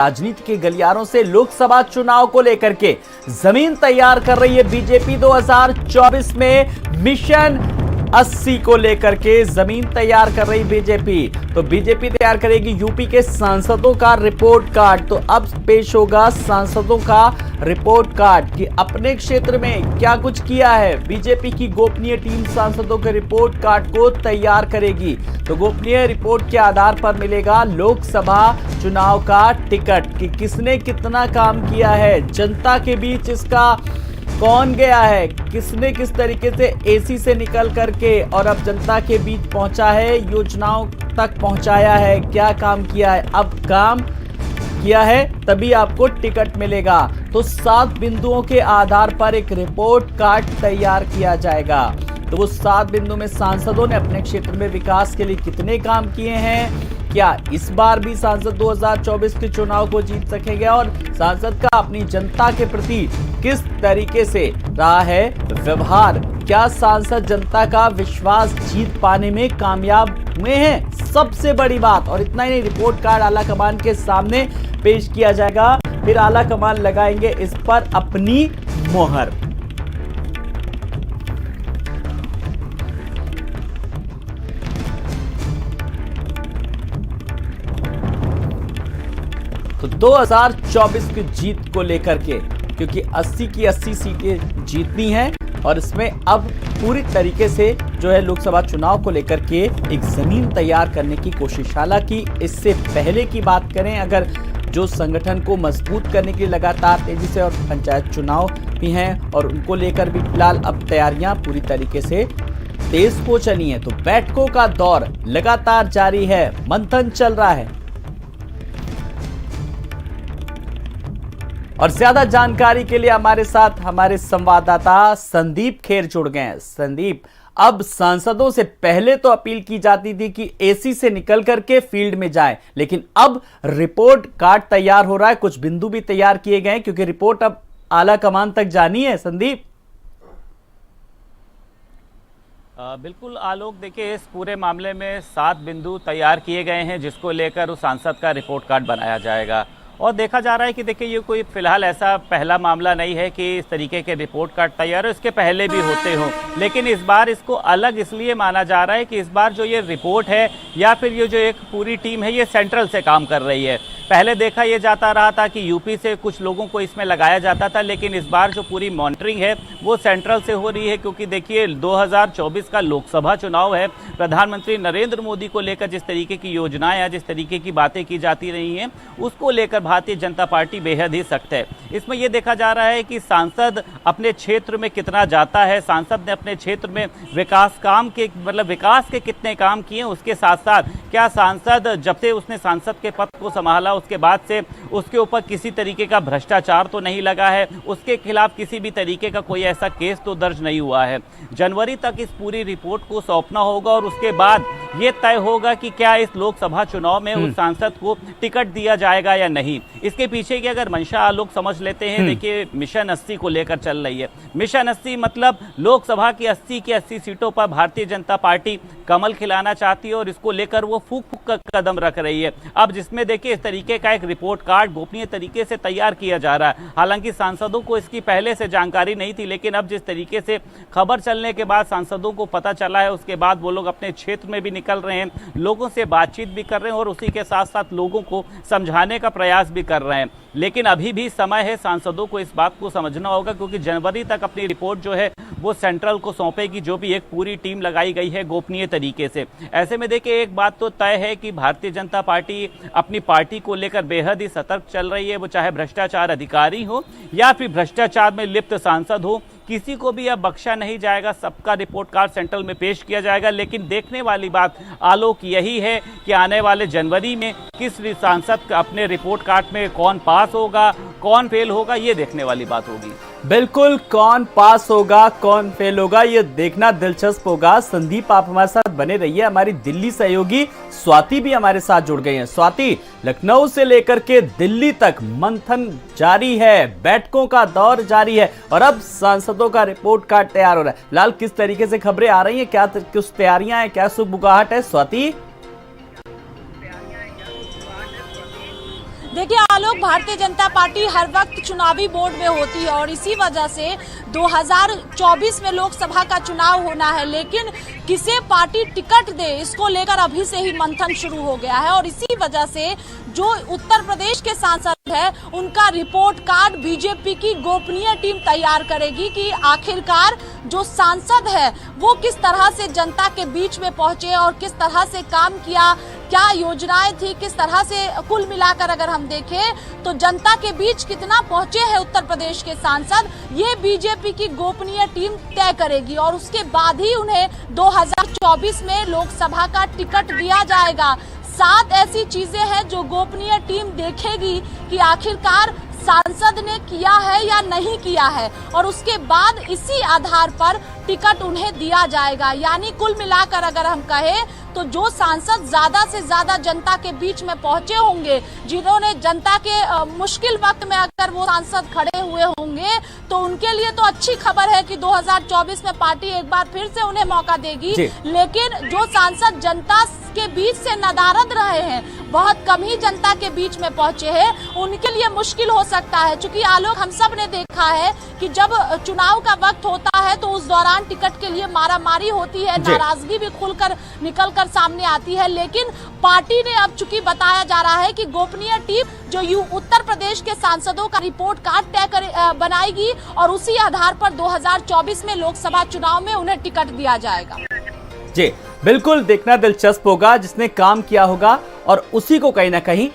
राजनीति के गलियारों से लोकसभा चुनाव को लेकर के जमीन तैयार कर रही है बीजेपी। 2024 में मिशन 80 को लेकर के जमीन तैयार कर रही बीजेपी। तो बीजेपी तैयार करेगी यूपी के सांसदों का रिपोर्ट कार्ड। तो अब पेश होगा सांसदों का रिपोर्ट कार्ड कि अपने क्षेत्र में क्या कुछ किया है। बीजेपी की गोपनीय टीम सांसदों के रिपोर्ट कार्ड को तैयार करेगी। तो गोपनीय रिपोर्ट के आधार पर मिलेगा लोकसभा चुनाव का टिकट कि किसने कितना काम किया है, जनता के बीच इसका कौन गया है, किसने किस तरीके से एसी से निकल करके और अब जनता के बीच पहुंचा है, योजनाओं तक पहुंचाया है, क्या काम किया है। अब काम किया है तभी आपको टिकट मिलेगा। तो 7 बिंदुओं के आधार पर एक रिपोर्ट कार्ड तैयार किया जाएगा। तो वो 7 बिंदु में सांसदों ने अपने क्षेत्र में विकास के लिए कितने काम किए हैं, क्या इस बार भी सांसद 2024 के चुनाव को जीत सकेंगे और सांसद का अपनी जनता के प्रति किस तरीके से रहा है व्यवहार, क्या सांसद जनता का विश्वास जीत पाने में कामयाब हुए हैं, सबसे बड़ी बात। और इतना ही नहीं, रिपोर्ट कार्ड आला कमान के सामने पेश किया जाएगा, फिर आला कमान लगाएंगे इस पर अपनी मोहर। तो 2024 की जीत को लेकर के, क्योंकि 80 की 80 सीटें जीतनी है और इसमें अब पूरी तरीके से जो है लोकसभा चुनाव को लेकर के एक जमीन तैयार करने की कोशिश। हालांकि इससे पहले की बात करें अगर, जो संगठन को मजबूत करने के लिए लगातार तेजी से और पंचायत चुनाव भी हैं और उनको लेकर भी फिलहाल अब तैयारियां पूरी तरीके से तेज हो चली हैं। तो बैठकों का दौर लगातार जारी है, मंथन चल रहा है। और ज्यादा जानकारी के लिए हमारे साथ हमारे संवाददाता संदीप खेर जुड़ गए हैं। संदीप, अब सांसदों से पहले तो अपील की जाती थी कि एसी से निकल करके फील्ड में जाएं, लेकिन अब रिपोर्ट कार्ड तैयार हो रहा है, कुछ बिंदु भी तैयार किए गए हैं क्योंकि रिपोर्ट अब आला कमान तक जानी है। संदीप। बिल्कुल आलोक, देखिए इस पूरे मामले में 7 बिंदु तैयार किए गए हैं जिसको लेकर उस सांसद का रिपोर्ट कार्ड बनाया जाएगा। और देखा जा रहा है कि देखिए ये कोई फिलहाल ऐसा पहला मामला नहीं है कि इस तरीके के रिपोर्ट कार्ड तैयार हो, इसके पहले भी होते हों, लेकिन इस बार इसको अलग इसलिए माना जा रहा है कि इस बार जो ये रिपोर्ट है या फिर ये जो एक पूरी टीम है ये सेंट्रल से काम कर रही है। पहले देखा ये जाता रहा था कि यूपी से कुछ लोगों को इसमें लगाया जाता था, लेकिन इस बार जो पूरी मॉनिटरिंग है वो सेंट्रल से हो रही है, क्योंकि देखिए 2024 का लोकसभा चुनाव है। प्रधानमंत्री नरेंद्र मोदी को लेकर जिस तरीके की योजनाएं हैं, जिस तरीके की बातें की जाती रही हैं, उसको लेकर भारतीय जनता पार्टी बेहद ही सख्त है। इसमें यह देखा जा रहा है कि सांसद अपने क्षेत्र में कितना जाता है, सांसद ने अपने क्षेत्र में विकास काम के मतलब विकास के कितने काम किए, उसके साथ साथ क्या सांसद जब से उसने सांसद के पद को संभाला उसके बाद से उसके ऊपर किसी तरीके का भ्रष्टाचार तो नहीं लगा है, उसके खिलाफ किसी भी तरीके का कोई ऐसा केस तो दर्ज नहीं हुआ है। जनवरी तक इस पूरी रिपोर्ट को सौंपना होगा और उसके बाद ये तय होगा कि क्या इस लोकसभा चुनाव में उस सांसद को टिकट दिया जाएगा या नहीं। इसके पीछे की अगर मंशा आलोक समझ लेते हैं, देखिए मिशन 80 को लेकर चल रही है। मिशन 80 मतलब लोकसभा की 80 की 80 सीटों पर भारतीय जनता पार्टी कमल खिलाना चाहती है और इसको लेकर वो फूक फूक कर कदम रख रही है। अब जिसमें देखिए इस तरीके का एक रिपोर्ट कार्ड गोपनीय तरीके से तैयार किया जा रहा है। हालांकि सांसदों को इसकी पहले से जानकारी नहीं थी, लेकिन अब जिस तरीके से खबर चलने के बाद सांसदों को पता चला है, उसके बाद वो लोग अपने क्षेत्र में भी निकल रहे हैं, लोगों से बातचीत भी कर रहे हैं और उसी के साथ साथ लोगों को समझाने का प्रयास भी कर रहे हैं। लेकिन अभी भी समय है, सांसदों को इस बात को समझना होगा, क्योंकि जनवरी तक अपनी रिपोर्ट जो है वो सेंट्रल को सौंपेगी, जो भी एक पूरी टीम लगाई गई है गोपनीय तरीके से। ऐसे में देखिए एक बात तो तय है कि भारतीय जनता पार्टी अपनी पार्टी को लेकर बेहद ही सतर्क चल रही है, वो चाहे भ्रष्टाचार अधिकारी हो या फिर भ्रष्टाचार में लिप्त सांसद हो, किसी को भी अब बख्शा नहीं जाएगा, सबका रिपोर्ट कार्ड सेंट्रल में पेश किया जाएगा। लेकिन देखने वाली बात आलोक यही है कि आने वाले जनवरी में किस सांसद अपने रिपोर्ट कार्ड में कौन पास होगा, कौन फेल होगा, ये देखने वाली बात होगी। बिल्कुल, कौन पास होगा कौन फेल होगा ये देखना दिलचस्प होगा। संदीप, आप हमारे साथ बने रहिए। हमारी दिल्ली सहयोगी स्वाति भी हमारे साथ जुड़ गई हैं। स्वाति, लखनऊ से लेकर के दिल्ली तक मंथन जारी है, बैठकों का दौर जारी है और अब सांसदों का रिपोर्ट कार्ड तैयार हो रहा है। लाल, किस तरीके से खबरें आ रही हैं, क्या कुछ तैयारियां हैं, क्या सुगबुगाहट है स्वाति? देखिए आलोक, भारतीय जनता पार्टी हर वक्त चुनावी बोर्ड में होती है और इसी वजह से 2024 में लोकसभा का चुनाव होना है, लेकिन किसे पार्टी टिकट दे इसको लेकर अभी से ही मंथन शुरू हो गया है। और इसी वजह से जो उत्तर प्रदेश के सांसद है उनका रिपोर्ट कार्ड बीजेपी की गोपनीय टीम तैयार करेगी कि आखिरकार जो सांसद है वो किस तरह से जनता के बीच में पहुंचे और किस तरह से काम किया, क्या योजनाएं थी, किस तरह से कुल मिलाकर अगर हम देखें तो जनता के बीच कितना पहुंचे हैं उत्तर प्रदेश के सांसद, ये बीजेपी की गोपनीय टीम तय करेगी और उसके बाद ही उन्हें 2024 में लोकसभा का टिकट दिया जाएगा। 7 ऐसी चीजें हैं जो गोपनीय टीम देखेगी कि आखिरकार सांसद ने किया है या नहीं किया है और उसके बाद इसी आधार पर टिकट उन्हें दिया जाएगा। यानी कुल मिलाकर अगर हम कहें तो जो सांसद ज्यादा से ज्यादा जनता के बीच में पहुंचे होंगे, जिन्होंने जनता के मुश्किल वक्त में अगर वो सांसद खड़े हुए होंगे तो उनके लिए तो अच्छी खबर है कि 2024 में पार्टी एक बार फिर से उन्हें मौका देगी। लेकिन जो सांसद जनता के बीच से नदारद रहे हैं, बहुत कम ही जनता के बीच में पहुंचे हैं, उनके लिए मुश्किल हो सकता है। चूंकि आलोक, हम सब ने देखा है कि जब चुनाव का वक्त होता है तो उस दौरान टिकट के लिए मारामारी होती है, नाराजगी भी खुलकर निकलकर सामने आती है। लेकिन पार्टी ने अब चूंकि बताया जा रहा है कि गोपनीय टीम जो उत्तर प्रदेश के सांसदों का रिपोर्ट कार्ड बनाएगी और उसी आधार पर 2024 में लोकसभा चुनाव में उन्हें टिकट दिया जाएगा। जी बिल्कुल, देखना दिलचस्प होगा, जिसने काम किया होगा और उसी को कहीं ना कहीं